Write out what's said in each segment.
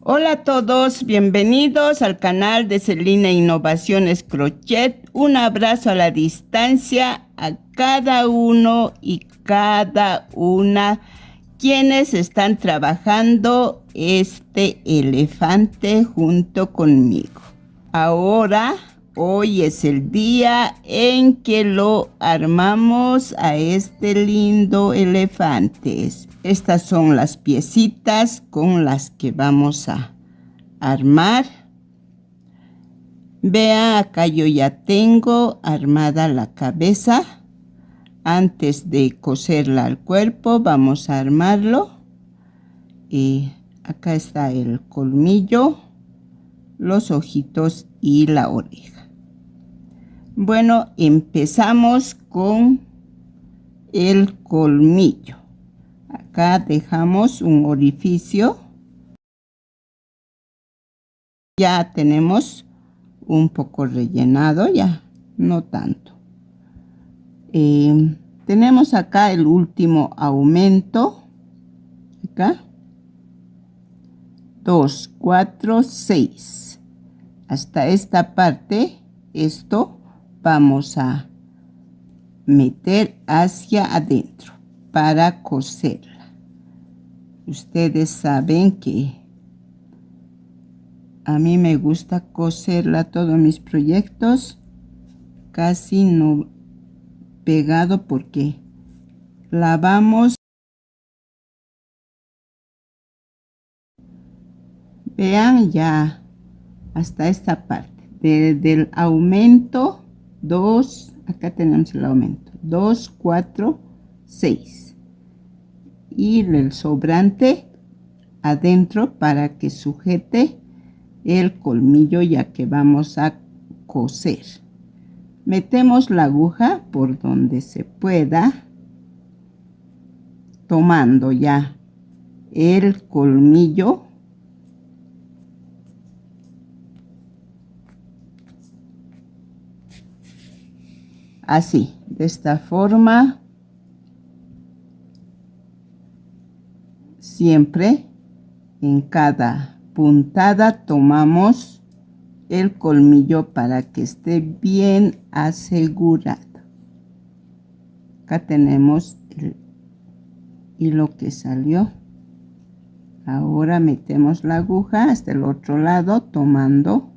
Hola a todos, bienvenidos al canal de Celina Innovaciones Crochet. Un abrazo a la distancia a cada uno y cada una quienes están trabajando este elefante junto conmigo. Hoy es el día en que lo armamos a este lindo elefante. Estas son las piecitas con las que vamos a armar. Vean, acá yo ya tengo armada la cabeza. Antes de coserla al cuerpo, vamos a armarlo. Y acá está el colmillo, los ojitos y la oreja. Bueno, empezamos con el colmillo. Acá dejamos un orificio. Ya tenemos un poco rellenado, ya no tanto. Tenemos acá el último aumento. Acá. 2, 4, 6. Hasta esta parte, esto vamos a meter hacia adentro para coserla. Ustedes saben que a mí me gusta coserla todos mis proyectos, casi no pegado porque la vamos. Vean ya hasta esta parte. Desde el aumento 2, acá tenemos el aumento 2, 4, 6. Y el sobrante adentro para que sujete el colmillo ya que vamos a coser. Metemos la aguja por donde se pueda, tomando ya el colmillo. Así, de esta forma, siempre en cada puntada tomamos el colmillo para que esté bien asegurado. Acá tenemos el hilo que salió. Ahora metemos la aguja hasta el otro lado tomando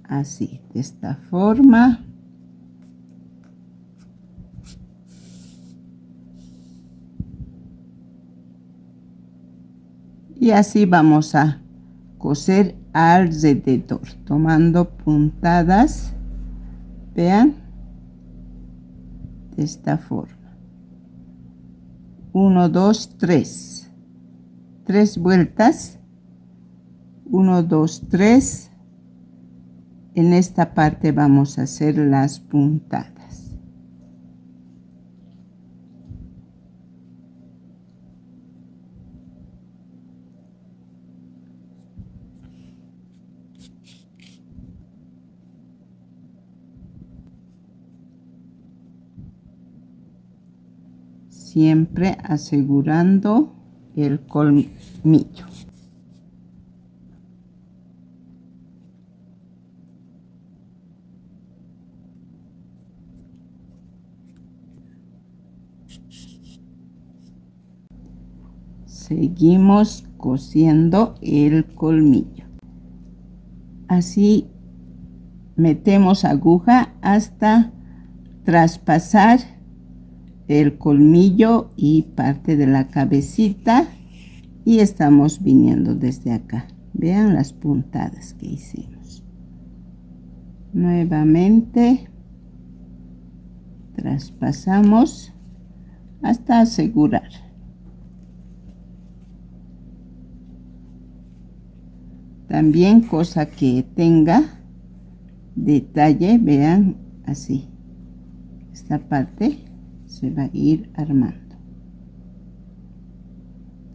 así, de esta forma. Y así vamos a coser alrededor, tomando puntadas. Vean, de esta forma. 1, 2, 3. 3 vueltas. 1, 2, 3. En esta parte vamos a hacer las puntadas. Siempre asegurando el colmillo. Seguimos cosiendo el colmillo. Así metemos aguja hasta traspasar el colmillo y parte de la cabecita y estamos viniendo desde acá. Vean las puntadas que hicimos. Nuevamente traspasamos hasta asegurar. También cosa que tenga detalle, vean así. Esta parte se va a ir armando.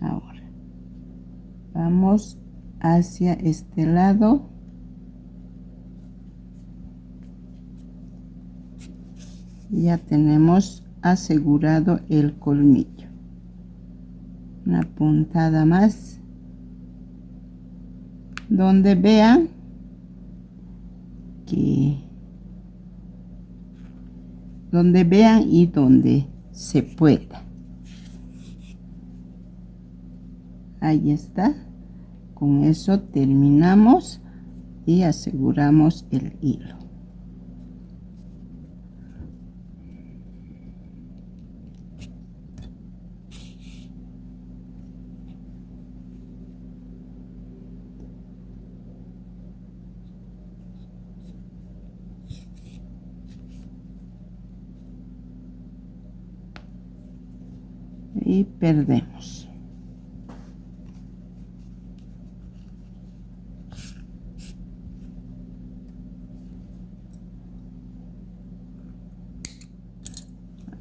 Ahora vamos hacia este lado. Ya tenemos asegurado el colmillo. Una puntada más donde vean y donde se pueda. Ahí está. Con eso terminamos y aseguramos el hilo. Y perdemos.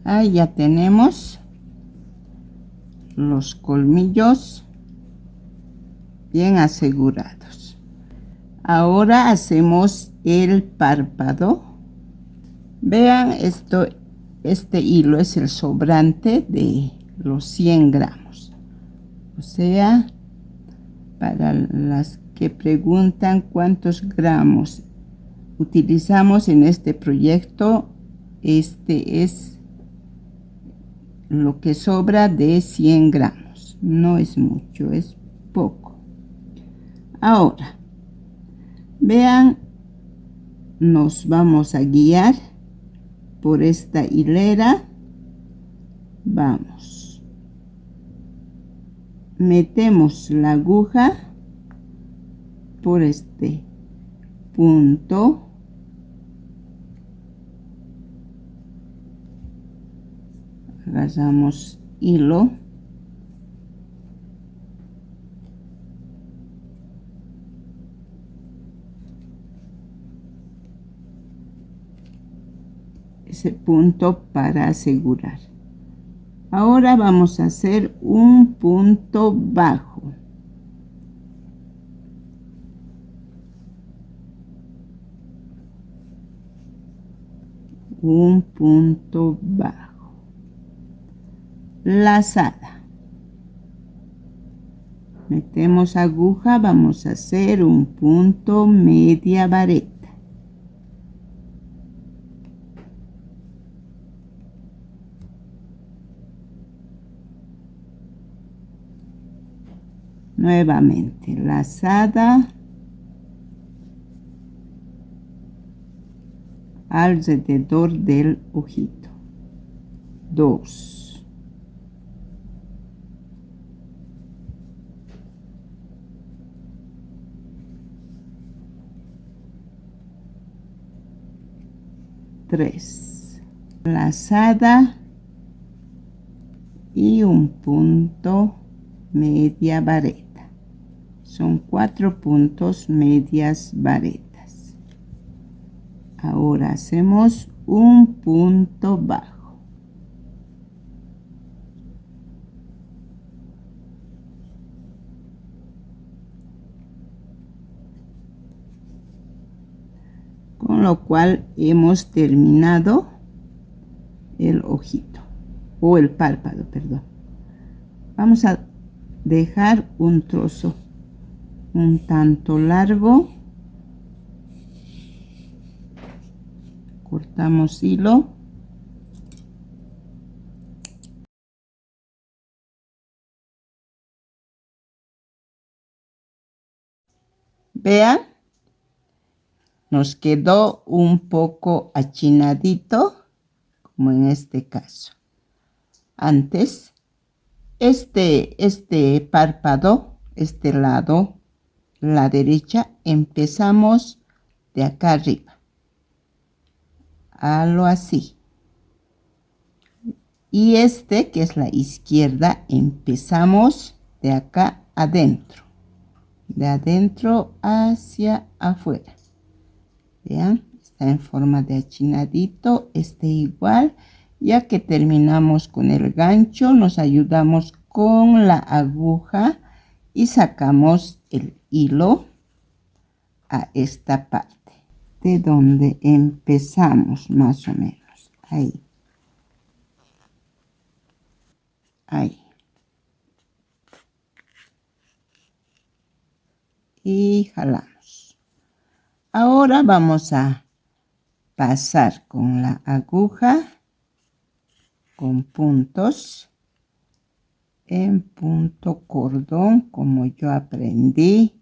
Ahí ya tenemos los colmillos bien asegurados. Ahora hacemos el párpado. Vean esto, este hilo es el sobrante de los 100 gramos. O sea, para las que preguntan cuántos gramos utilizamos en este proyecto, este es lo que sobra de 100 gramos. No es mucho, es poco. Ahora, vean, nos vamos a guiar por esta hilera. Vamos. Metemos la aguja por este punto. Agarramos hilo. Ese punto para asegurar. Ahora vamos a hacer un punto bajo. Un punto bajo. Lazada. Metemos aguja, vamos a hacer un punto media vareta. Nuevamente, lazada alrededor del ojito. 2. 3. Lazada y un punto media vareta. Son 4 puntos medias varetas. Ahora hacemos un punto bajo. Con lo cual hemos terminado el ojito o el párpado, perdón. Vamos a dejar un trozo un tanto largo. Cortamos hilo. Vean, nos quedó un poco achinadito, como en este caso. Antes, este párpado, este lado, la derecha, empezamos de acá arriba. Halo así. Y este, que es la izquierda, empezamos de acá adentro. De adentro hacia afuera. Vean, está en forma de achinadito, este igual. Ya que terminamos con el gancho, nos ayudamos con la aguja y sacamos el hilo a esta parte, de donde empezamos más o menos. Ahí. Ahí. y jalamos. Ahora vamos a pasar con la aguja con puntos en punto cordón, como yo aprendí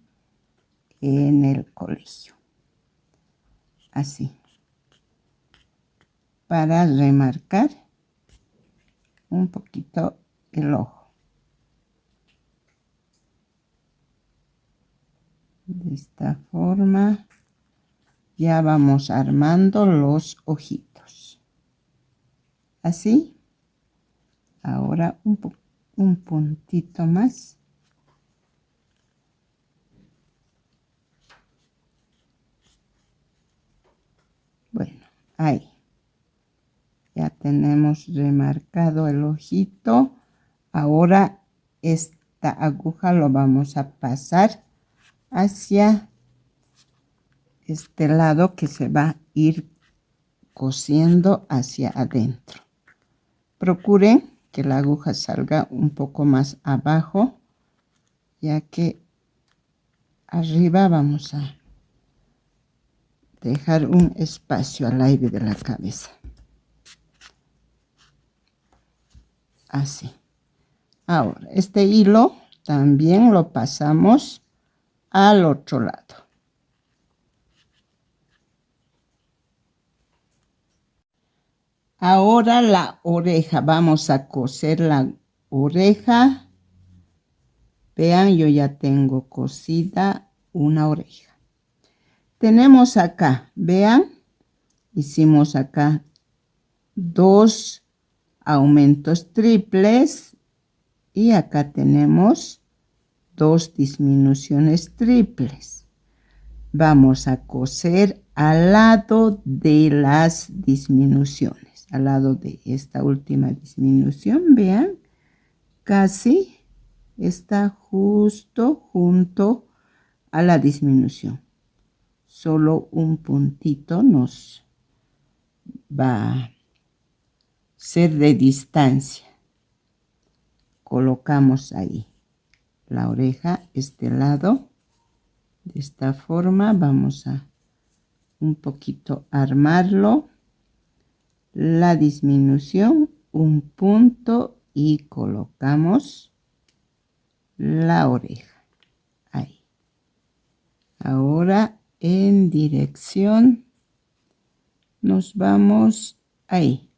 en el colegio. Así. Para remarcar un poquito el ojo. De esta forma ya vamos armando los ojitos. Así. Ahora un puntito más. Bueno, ahí. Ya tenemos remarcado el ojito. Ahora esta aguja lo vamos a pasar hacia este lado que se va a ir cosiendo hacia adentro. Procuren que la aguja salga un poco más abajo, ya que arriba vamos a dejar un espacio al aire de la cabeza. Así. Ahora, este hilo también lo pasamos al otro lado. Ahora la oreja. Vamos a coser la oreja. Vean, yo ya tengo cosida una oreja. Tenemos acá, vean, hicimos acá 2 aumentos triples y acá tenemos 2 disminuciones triples. Vamos a coser al lado de las disminuciones, al lado de esta última disminución, vean, casi está justo junto a la disminución. Solo un puntito nos va a ser de distancia. Colocamos ahí la oreja, este lado. De esta forma vamos a un poquito armarlo. La disminución, un punto y colocamos la oreja. Ahí. Ahora en dirección nos vamos ahí.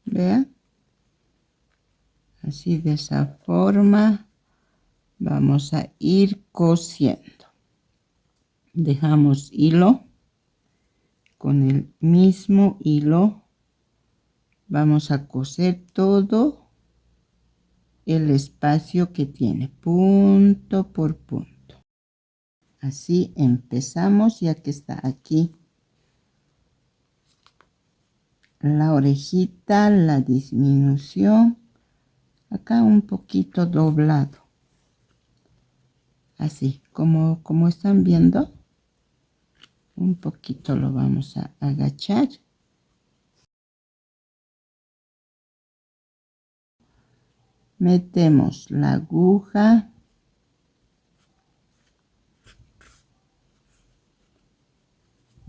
Vean. Así de esa forma vamos a ir cosiendo. Dejamos hilo. Con el mismo hilo vamos a coser todo el espacio que tiene, punto por punto. Así empezamos, ya que está aquí la orejita, la disminución, acá un poquito doblado. Así, como están viendo, un poquito lo vamos a agachar. Metemos la aguja.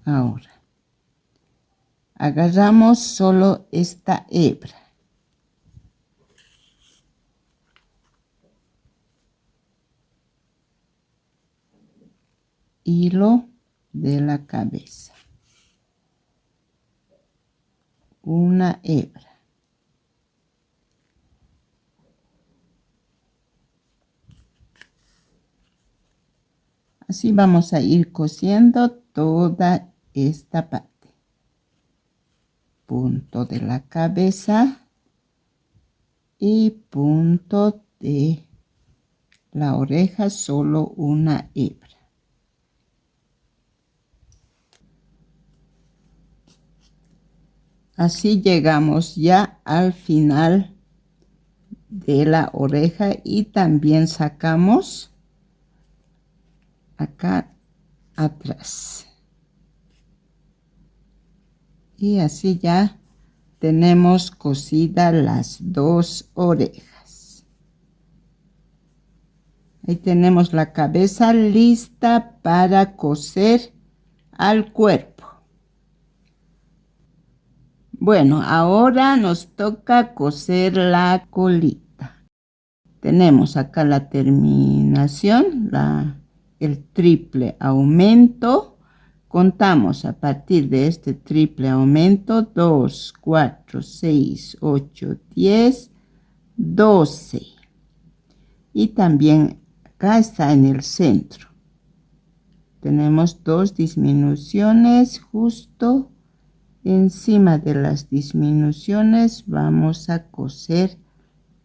Ahora, agarramos solo esta hebra. Hilo de la cabeza. Una hebra. Así vamos a ir cosiendo toda esta parte. Punto de la cabeza y punto de la oreja, solo una hebra. Así llegamos ya al final de la oreja y también sacamos acá atrás. Y así ya tenemos cosidas las 2 orejas. Ahí tenemos la cabeza lista para coser al cuerpo. Bueno, ahora nos toca coser la colita. Tenemos acá la terminación, el triple aumento. Contamos a partir de este triple aumento 2, 4, 6, 8, 10, 12. Y también acá está en el centro. Tenemos 2 disminuciones justo encima de las disminuciones. Vamos a coser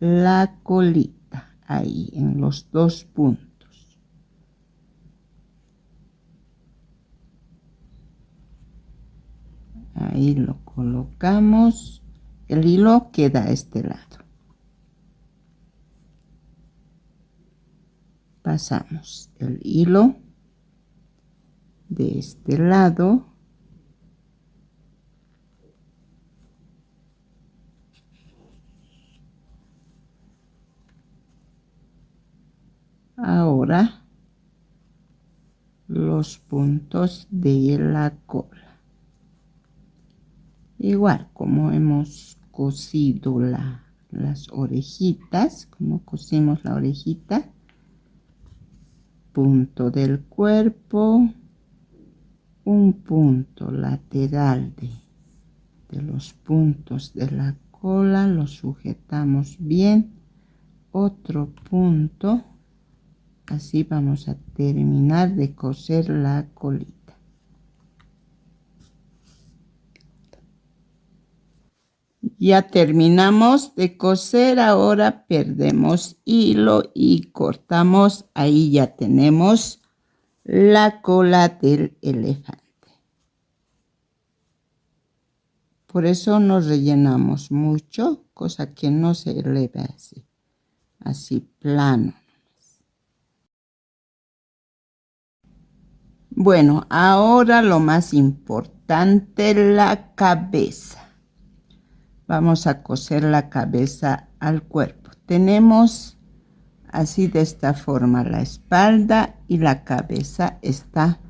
la colita ahí en los 2 puntos. Ahí lo colocamos. El hilo queda a este lado. Pasamos el hilo de este lado. Ahora los puntos de la cola. Igual como hemos cosido las orejitas, como cosimos la orejita, punto del cuerpo, un punto lateral de los puntos de la cola, lo sujetamos bien, otro punto, así vamos a terminar de coser la colita. Ya terminamos de coser, ahora perdemos hilo y cortamos. Ahí ya tenemos la cola del elefante. Por eso nos rellenamos mucho, cosa que no se eleve así plano. Bueno, ahora lo más importante, la cabeza. Vamos a coser la cabeza al cuerpo. Tenemos así de esta forma la espalda y la cabeza está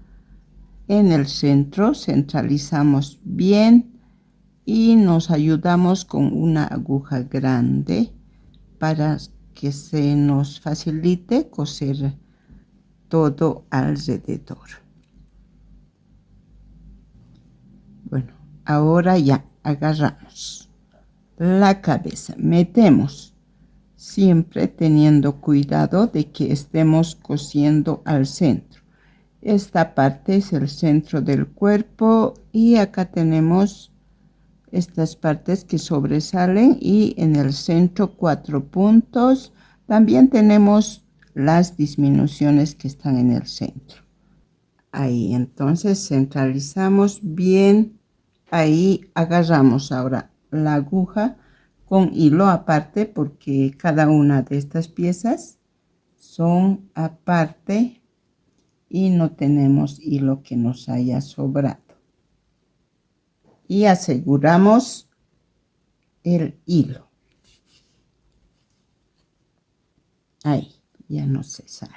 en el centro. Centralizamos bien y nos ayudamos con una aguja grande para que se nos facilite coser todo alrededor. Bueno, ahora ya agarramos la cabeza, metemos siempre teniendo cuidado de que estemos cosiendo al centro. Esta parte es el centro del cuerpo y acá tenemos estas partes que sobresalen y en el centro 4 puntos. También tenemos las disminuciones que están en el centro. Ahí, entonces centralizamos bien. Ahí agarramos ahora la aguja con hilo aparte porque cada una de estas piezas son aparte y no tenemos hilo que nos haya sobrado. Y aseguramos el hilo. Ahí, ya no se sale.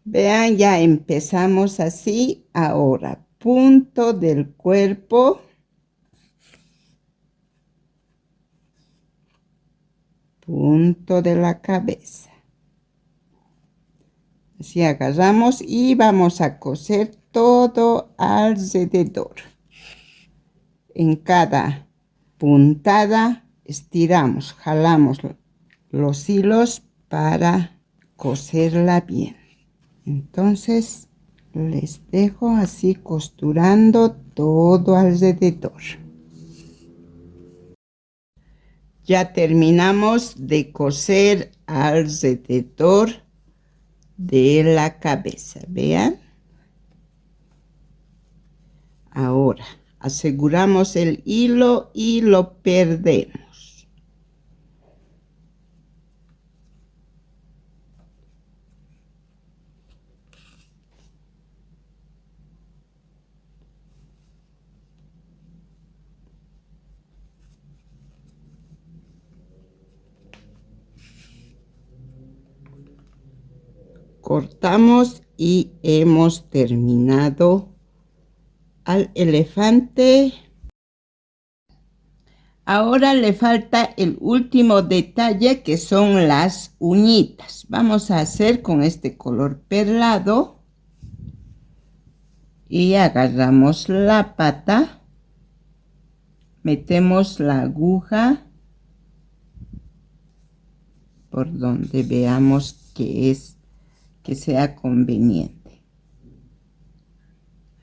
Vean, ya empezamos así. Ahora, punto del cuerpo. Punto de la cabeza. Así agarramos y vamos a coser todo alrededor. En cada puntada estiramos, jalamos los hilos para coserla bien. Entonces les dejo así costurando todo alrededor. Ya terminamos de coser alrededor de la cabeza, vean. Ahora aseguramos el hilo y lo perdemos. cortamos y hemos terminado al elefante. Ahora le falta el último detalle, que son las uñitas. Vamos a hacer con este color perlado y agarramos la pata, metemos la aguja por donde veamos que sea conveniente,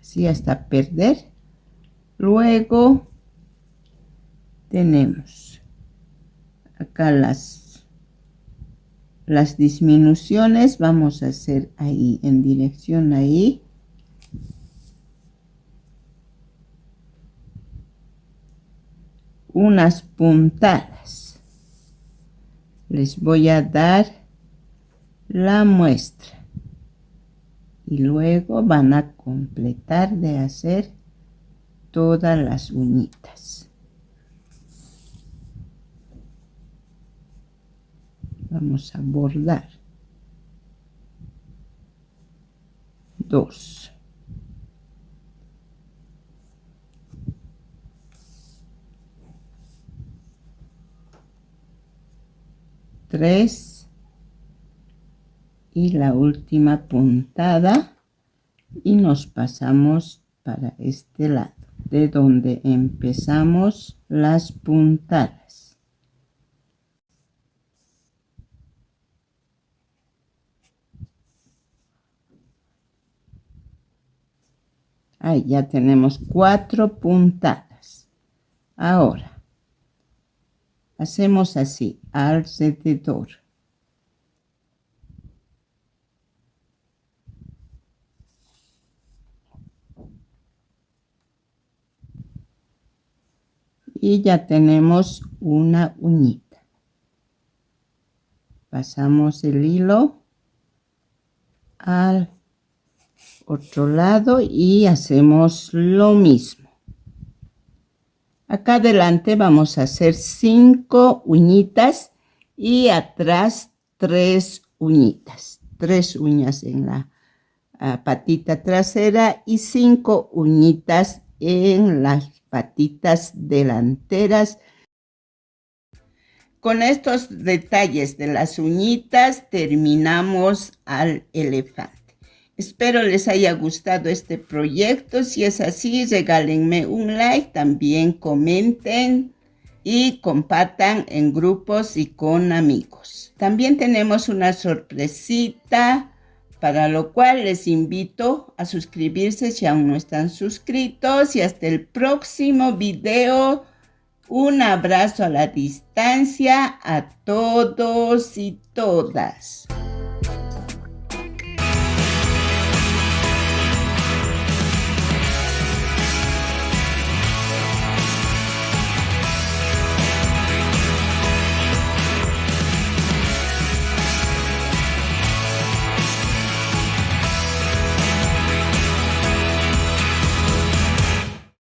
así hasta perder. Luego tenemos acá las disminuciones. Vamos a hacer ahí, en dirección ahí. Unas puntadas. Les voy a dar la muestra. Y luego van a completar de hacer todas las uñitas. Vamos a bordar 2, 3 y la última puntada, y nos pasamos para este lado de donde empezamos las puntadas. Ahí ya tenemos 4 puntadas. Ahora hacemos así alrededor. Y ya tenemos una uñita. Pasamos el hilo al otro lado y hacemos lo mismo. Acá adelante vamos a hacer 5 uñitas y atrás 3 uñitas. 3 uñas en la patita trasera y 5 uñitas en las patitas delanteras. Con estos detalles de las uñitas terminamos al elefante. Espero les haya gustado este proyecto. Si es así, regálenme un like, también comenten y compartan en grupos y con amigos. También tenemos una sorpresita, para lo cual les invito a suscribirse si aún no están suscritos. Y hasta el próximo video. Un abrazo a la distancia a todos y todas.